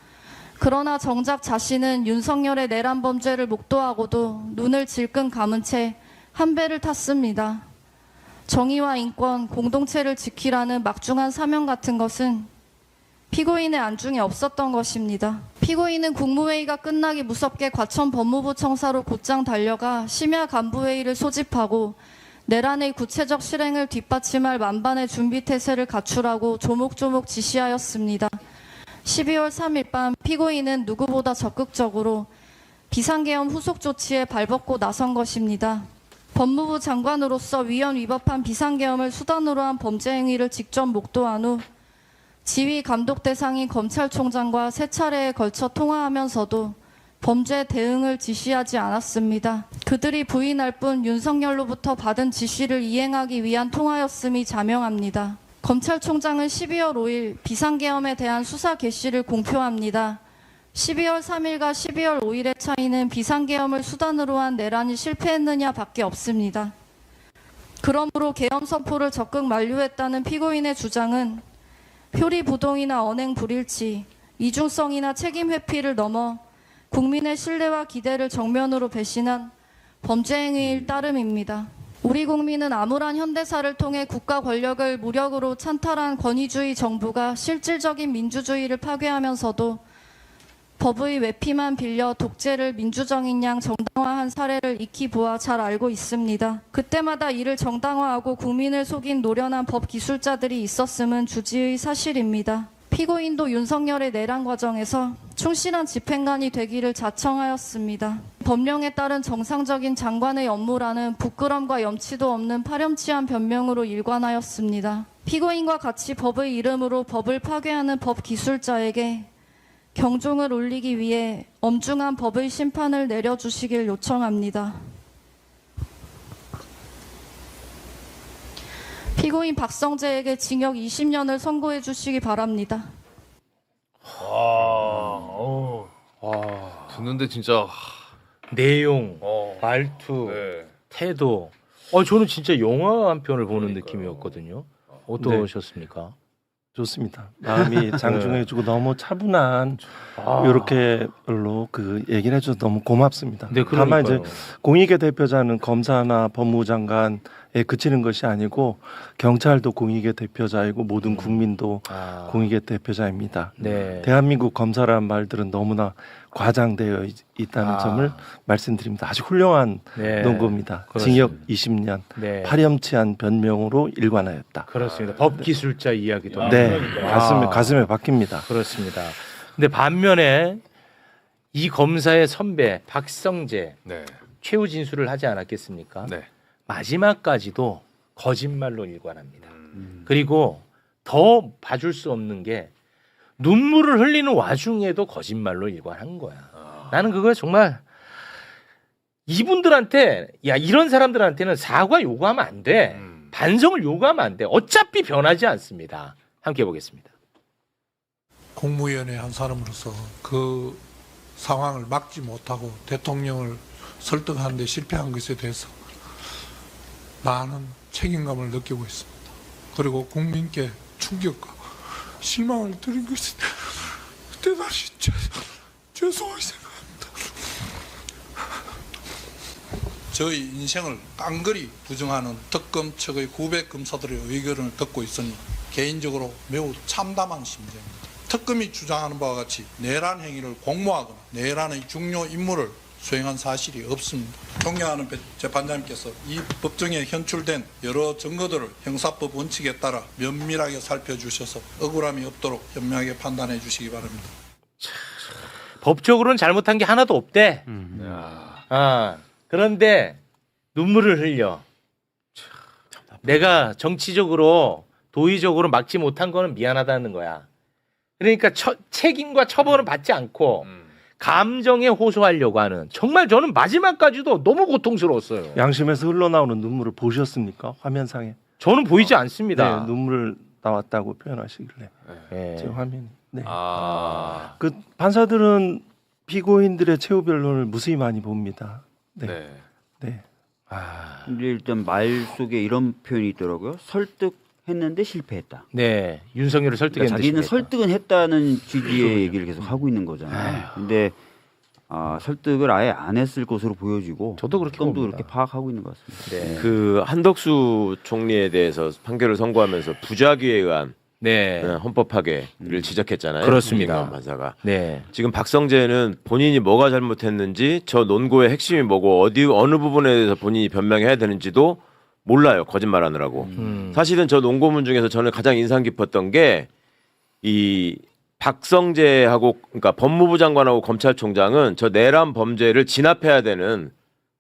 그러나 정작 자신은 윤석열의 내란 범죄를 목도하고도 눈을 질끈 감은 채 한 배를 탔습니다. 정의와 인권, 공동체를 지키라는 막중한 사명 같은 것은 피고인의 안중에 없었던 것입니다. 피고인은 국무회의가 끝나기 무섭게 과천 법무부 청사로 곧장 달려가 심야 간부회의를 소집하고 내란의 구체적 실행을 뒷받침할 만반의 준비 태세를 갖추라고 조목조목 지시하였습니다. 12월 3일 밤 피고인은 누구보다 적극적으로 비상계엄 후속 조치에 발벗고 나선 것입니다. 법무부 장관으로서 위헌 위법한 비상계엄을 수단으로 한 범죄 행위를 직접 목도한 후 지휘 감독 대상인 검찰총장과 세 차례에 걸쳐 통화하면서도 범죄 대응을 지시하지 않았습니다. 그들이 부인할 뿐 윤석열로부터 받은 지시를 이행하기 위한 통화였음이 자명합니다. 검찰총장은 12월 5일 비상계엄에 대한 수사 개시를 공표합니다. 12월 3일과 12월 5일의 차이는 비상계엄을 수단으로 한 내란이 실패했느냐 밖에 없습니다. 그러므로 계엄 선포를 적극 만류했다는 피고인의 주장은 표리부동이나 언행 불일치, 이중성이나 책임 회피를 넘어 국민의 신뢰와 기대를 정면으로 배신한 범죄 행위일 따름입니다. 우리 국민은 암울한 현대사를 통해 국가 권력을 무력으로 찬탈한 권위주의 정부가 실질적인 민주주의를 파괴하면서도 법의 외피만 빌려 독재를 민주정인 양 정당화한 사례를 익히 보아 잘 알고 있습니다. 그때마다 이를 정당화하고 국민을 속인 노련한 법 기술자들이 있었음은 주지의 사실입니다. 피고인도 윤석열의 내란 과정에서 충실한 집행관이 되기를 자청하였습니다. 법령에 따른 정상적인 장관의 업무라는 부끄럼과 염치도 없는 파렴치한 변명으로 일관하였습니다. 피고인과 같이 법의 이름으로 법을 파괴하는 법 기술자에게 경종을 울리기 위해 엄중한 법의 심판을 내려주시길 요청합니다. 피고인 박성재에게 징역 20년을 선고해 주시기 바랍니다. 듣는데 진짜 내용, 말투, 태도. 저는 진짜 영화 한 편을 보는 느낌이었거든요. 어떠셨습니까? 좋습니다. 마음이 장중해지고 너무 차분한 이렇게로 그 얘기를 해줘서 너무 고맙습니다. 네, 다만 이제 그러니까요. 공익의 대표자는 검사나 법무부 장관에 그치는 것이 아니고 경찰도 공익의 대표자이고 모든 국민도 공익의 대표자입니다. 네. 대한민국 검사라는 말들은 너무나 과장되어 있다는 점을 말씀드립니다. 아주 훌륭한 네. 논거입니다. 그렇습니다. 징역 20년, 네. 파렴치한 변명으로 일관하였다. 그렇습니다. 법 기술자 이야기도. 네, 가슴에 박힙니다. 그렇습니다. 근데 반면에 이 검사의 선배 박성재 최후 진술을 하지 않았겠습니까? 마지막까지도 거짓말로 일관합니다. 그리고 더 봐줄 수 없는 게 눈물을 흘리는 와중에도 거짓말로 일관한 거야. 나는 그거 정말 이분들한테 이런 사람들한테는 사과 요구하면 안 돼. 반성을 요구하면 안 돼. 어차피 변하지 않습니다. 함께 보겠습니다. 국무위원회 한 사람으로서 그 상황을 막지 못하고 대통령을 설득하는 데 실패한 것에 대해서 많은 책임감을 느끼고 있습니다. 그리고 국민께 충격과 실망을 드린 것이 대단히 죄송하게 생각합니다. 저희 인생을 깡그리 부정하는 특검 측의 후배 검사들의 의견을 듣고 있으니 개인적으로 매우 참담한 심정입니다. 특검이 주장하는 바와 같이 내란 행위를 공모하거나 내란의 중요 임무를 수행한 사실이 없습니다. 존경하는 재판장님께서 이 법정에 현출된 여러 증거들을 형사법 원칙에 따라 면밀하게 살펴주셔서 억울함이 없도록 현명하게 판단해 주시기 바랍니다. 법적으로는 잘못한 게 하나도 없대. 그런데 눈물을 흘려. 내가 정치적으로 도의적으로 막지 못한 거는 미안하다는 거야. 그러니까 책임과 처벌은 받지 않고 감정에 호소하려고 하는, 정말 저는 마지막까지도 너무 고통스러웠어요. 양심에서 흘러나오는 눈물을 보셨습니까? 화면상에. 저는 보이지 않습니다. 네, 눈물 나왔다고 표현하시길래 제 화면이. 네. 그 판사들은 피고인들의 최후 변론을 무수히 많이 봅니다. 네. 근데 일단 말 속에 이런 표현이 있더라고요. 설득했는데 실패했다. 네, 윤석열을 설득했는데 자기는 실패했다. 설득은 했다는 취지의 얘기를 계속 하고 있는 거잖아요. 근데 설득을 아예 안 했을 것으로 보여지고 저도 그렇게 특검도 봅니다. 그렇게 파악하고 있는 것 같습니다. 그 한덕수 총리에 대해서 판결을 선고하면서 부작위에 의한 헌법 파괴를 지적했잖아요. 그렇습니다. 김기현 판사가. 네. 지금 박성재는 본인이 뭐가 잘못했는지, 저 논고의 핵심이 뭐고 어느 부분에 대해서 본인이 변명해야 되는지도 몰라요. 거짓말하느라고. 사실은 저 논고문 중에서 저는 가장 인상 깊었던 게 이 박성재하고, 그러니까 법무부 장관하고 검찰총장은 저 내란 범죄를 진압해야 되는,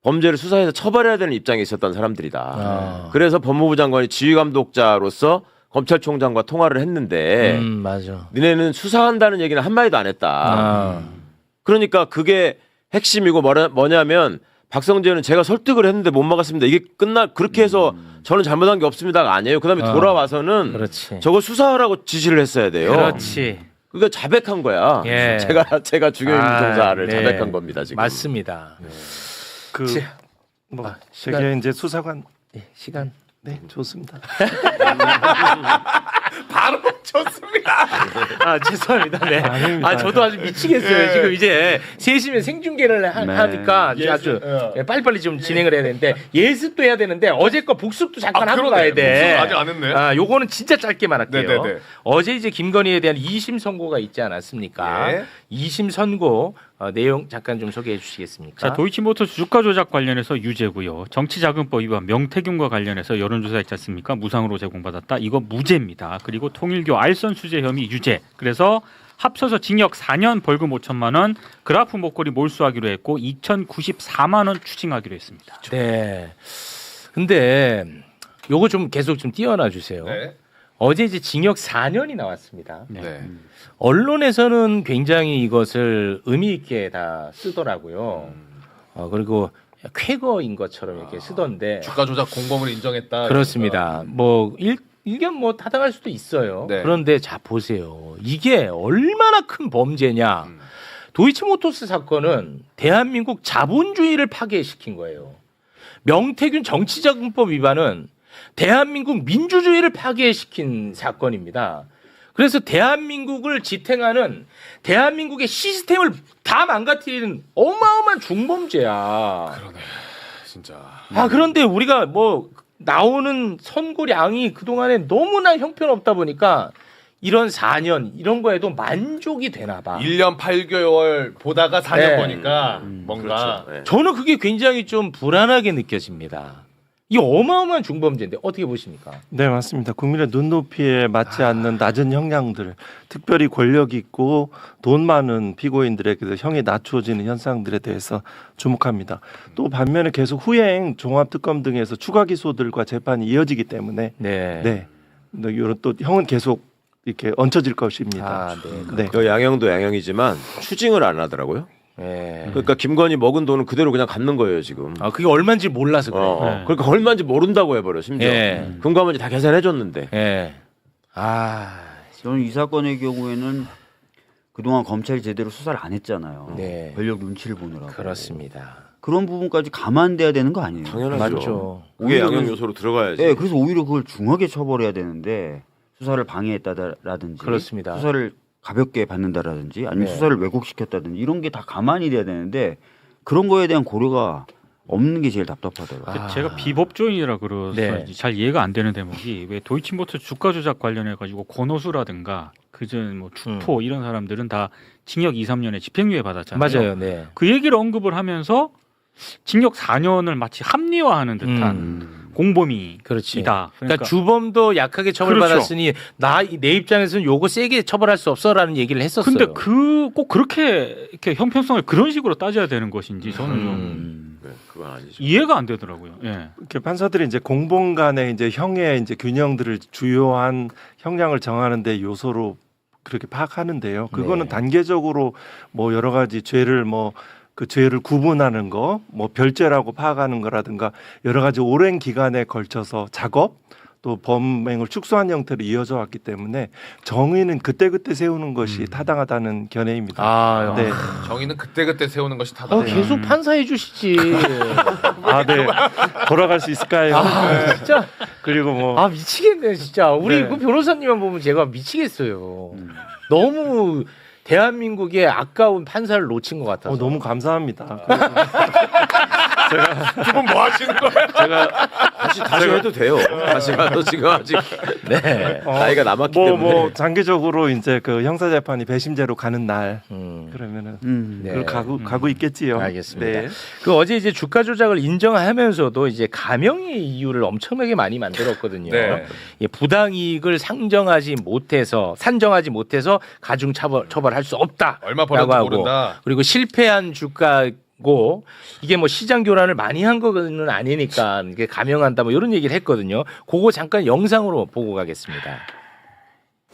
범죄를 수사해서 처벌해야 되는 입장에 있었던 사람들이다. 그래서 법무부 장관이 지휘감독자로서 검찰총장과 통화를 했는데 맞아. 니네는 수사한다는 얘기는 한마디도 안 했다. 그러니까 그게 핵심이고 뭐냐면 박성재는 제가 설득을 했는데 못 막았습니다. 이게 그렇게 해서 저는 잘못한 게 없습니다가 아니에요. 그다음에 돌아와서는 저걸 수사하라고 지시를 했어야 돼요. 그렇지. 그러니까 자백한 거야. 예. 제가 주교임 종사를 네. 자백한 겁니다 지금. 맞습니다. 뭐 시간. 되게 이제 수사관 시간. 네, 좋습니다. 바로 좋습니다. 아 죄송합니다. 네. 아닙니다. 아 저도 아주 미치겠어요. 네. 지금 이제 3시면 생중계를 하니까 아주 빨리빨리 좀 진행을 해야 되는데 예습도 해야 되는데 어제 거 복습도 잠깐 하고 그러네. 가야 돼. 복습 아직 안 했네. 아 요거는 진짜 짧게만 할게요. 네네네. 어제 이제 김건희에 대한 2심 선고가 있지 않았습니까? 예. 2심 선고 내용 잠깐 좀 소개해 주시겠습니까? 자, 도이치모터스 주가 조작 관련해서 유죄고요. 정치자금법 위반 명태균과 관련해서 여론조사 있지 않습니까? 무상으로 제공받았다. 이거 무죄입니다. 그리고 통일교 알선 수재 혐의 유죄. 그래서 합쳐서 징역 4년 벌금 5천만 원, 그라프 목걸이 몰수하기로 했고 2,094만 원 추징하기로 했습니다. 네. 근데 요거 좀 계속 좀 띄워놔 주세요. 네. 어제 이제 징역 4년이 나왔습니다. 네. 언론에서는 굉장히 이것을 의미 있게 다 쓰더라고요. 그리고 쾌거인 것처럼 이렇게 쓰던데. 주가 조작 공범을 인정했다. 그렇습니다. 뭐 일견 뭐 타당할 수도 있어요. 네. 그런데 자 보세요. 이게 얼마나 큰 범죄냐. 도이치모터스 사건은 대한민국 자본주의를 파괴시킨 거예요. 명태균 정치자금법 위반은 대한민국 민주주의를 파괴시킨 사건입니다. 그래서 대한민국을 지탱하는 대한민국의 시스템을 다 망가뜨리는 어마어마한 중범죄야. 그러네. 진짜. 아 그런데 우리가 뭐 나오는 선고량이 그동안에 너무나 형편없다 보니까 이런 4년 이런 거에도 만족이 되나 봐. 1년 8개월 보다가 4년 네. 보니까 뭔가 그렇죠. 네. 저는 그게 굉장히 좀 불안하게 느껴집니다. 이 어마어마한 중범죄인데 어떻게 보십니까? 네, 맞습니다. 국민의 눈높이에 맞지 않는 낮은 형량들, 특별히 권력 있고 돈 많은 피고인들에게도 형이 낮추어지는 현상들에 대해서 주목합니다. 또 반면에 계속 후행, 종합특검 등에서 추가 기소들과 재판이 이어지기 때문에 네. 이런 또 형은 계속 이렇게 얹혀질 것입니다. 아, 네. 그 양형도 양형이지만 추징을 안 하더라고요. 네. 그러니까 김건희 먹은 돈은 그대로 그냥 갖는 거예요 지금. 아 그게 얼마인지 몰라서 그래요. 네. 그러니까 얼마인지 모른다고 해버려 심지어. 네. 금감원이 다 계산해줬는데. 네. 아 저는 이 사건의 경우에는 그동안 검찰이 제대로 수사를 안 했잖아요. 네. 권력 눈치를 보느라고. 그렇습니다. 그런 부분까지 감안돼야 되는 거 아니에요? 당연하죠. 맞죠. 그게 양형 요소로 들어가야지. 네, 그래서 오히려 그걸 중하게 처벌해야 되는데 수사를 방해했다라든지 그렇습니다. 수사를 가볍게 받는다라든지 아니면 네. 수사를 왜곡시켰다든지 이런 게 다 가만히 돼야 되는데 그런 거에 대한 고려가 없는 게 제일 답답하더라고요. 제가 비법조인이라 그래서 네. 잘 이해가 안 되는 대목이 왜 도이치모터스 주가 조작 관련해 가지고 권오수라든가 그전 뭐 주포 이런 사람들은 다 징역 2, 3년에 집행유예 받았잖아요. 맞아요. 네. 그 얘기를 언급을 하면서 징역 4년을 마치 합리화하는 듯한 공범이다. 그렇지. 그러니까 주범도 약하게 처벌받았으니 내 입장에서는 요거 세게 처벌할 수 없어라는 얘기를 했었어요. 근데 꼭 그렇게 이렇게 형평성을 그런 식으로 따져야 되는 것인지 저는 좀 네, 그건 아니죠. 이해가 안 되더라고요. 예. 이렇게 판사들이 이제 공범 간의 이제 형의 이제 균형들을 주요한 형량을 정하는데 요소로 그렇게 파악하는데요. 그거는 네. 단계적으로 뭐 여러 가지 죄를 그 죄를 구분하는 거, 뭐 별죄라고 파악하는 거라든가 여러 가지 오랜 기간에 걸쳐서 작업 또 범행을 축소한 형태로 이어져 왔기 때문에 정의는 그때그때 세우는 것이 타당하다는 견해입니다. 아, 네. 정의는 그때그때 세우는 것이 타당. 계속 판사해 주시지. 아, 네. 돌아갈 수 있을까요? 아, 진짜. 그리고 뭐. 아, 미치겠네, 진짜. 우리 네. 그 변호사님만 보면 제가 미치겠어요. 너무 대한민국의 아까운 판사를 놓친 것 같아서. 너무 감사합니다. 두 분 뭐 하시는 거예요? 제가 다시 해도 돼요. 다시 가도 지금 아직 나이가 남았기 때문에. 뭐 장기적으로 이제 그 형사 재판이 배심제로 가는 날 그러면은 네. 그걸 가고 있겠지요. 알겠습니다. 네. 그 어제 이제 주가 조작을 인정하면서도 이제 감형의 이유를 엄청나게 많이 만들었거든요. 네. 예, 부당이익을 산정하지 못해서 가중 처벌할 수 없다. 얼마 벌었는지 모른다. 그리고 실패한 주가고 이게 뭐 시장 교란을 많이 한 거는 아니니까 이게 감형한다 뭐 이런 얘기를 했거든요. 그거 잠깐 영상으로 보고 가겠습니다.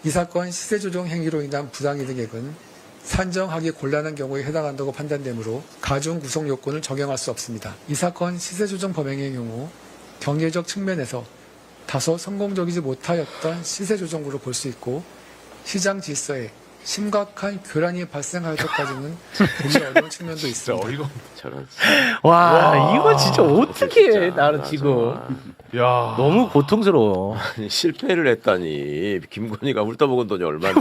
이 사건 시세 조정 행위로 인한 부당이득액은 산정하기 곤란한 경우에 해당한다고 판단되므로 가중 구속 요건을 적용할 수 없습니다. 이 사건 시세 조정 범행의 경우 경제적 측면에서 다소 성공적이지 못하였던 시세 조정으로 볼 수 있고 시장 질서에 심각한 교란이 발생할 때까지는 보기 어려운 측면도 있습니다. 와, 이거 진짜 어떻게 해, 나는 지금. 야, 너무 고통스러워. 아니, 실패를 했다니 김건희가 훑어먹은 돈이 얼마인데.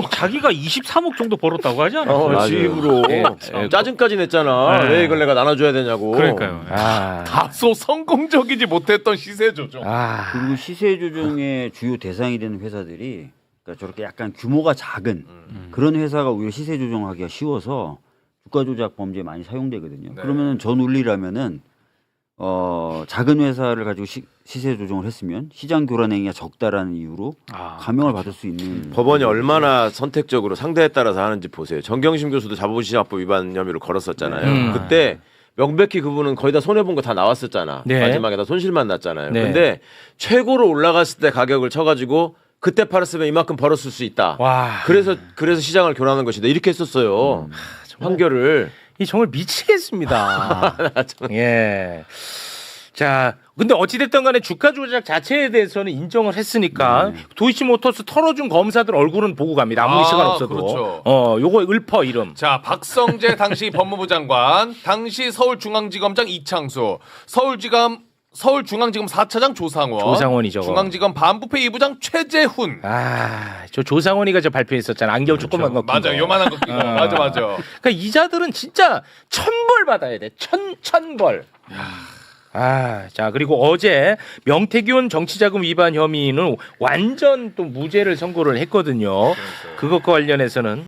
자기가 23억 정도 벌었다고 하지 않았어요? 맞아요. 주입으로 짜증까지 냈잖아. 왜 이걸 내가 나눠줘야 되냐고. 그러니까요. 다소 성공적이지 못했던 시세 조정. 그리고 시세 조정의 주요 대상이 되는 회사들이 그러니까 저렇게 약간 규모가 작은 그런 회사가 오히려 시세 조정하기가 쉬워서 주가 조작 범죄에 많이 사용되거든요. 네. 그러면 전 논리라면은 작은 회사를 가지고 시세 조정을 했으면 시장 교란 행위가 적다라는 이유로 감형을 받을 수 있는 법원이 얼마나 선택적으로 상대에 따라서 하는지 보세요. 정경심 교수도 자본시장법 위반 혐의로 걸었었잖아요. 그때 명백히 그분은 거의 다 손해본 거 다 나왔었잖아. 네. 마지막에 다 손실만 났잖아요. 네. 근데 최고로 올라갔을 때 가격을 쳐가지고 그때 팔았으면 이만큼 벌었을 수 있다. 와. 그래서 시장을 교란한 것이다. 이렇게 했었어요. 판결을. 이 정말 미치겠습니다. 예. 자, 근데 어찌됐든 간에 주가 조작 자체에 대해서는 인정을 했으니까 도이치모터스 털어준 검사들 얼굴은 보고 갑니다. 아무리 시간 없어도. 그렇죠. 요거 읊어 이름. 자, 박성재 당시 법무부 장관, 당시 서울중앙지검장 이창수, 서울중앙지검 4차장 조상원이죠. 중앙지검 반부패 2부장 최재훈. 저 조상원이가 저 발표했었잖아. 안경 조금만 거. 맞아, 요만한 거 끼고. 맞아. 그러니까 이자들은 진짜 천벌 받아야 돼. 천벌. 자, 그리고 어제 명태균 정치자금 위반 혐의는 완전 또 무죄를 선고를 했거든요. 그것과 관련해서는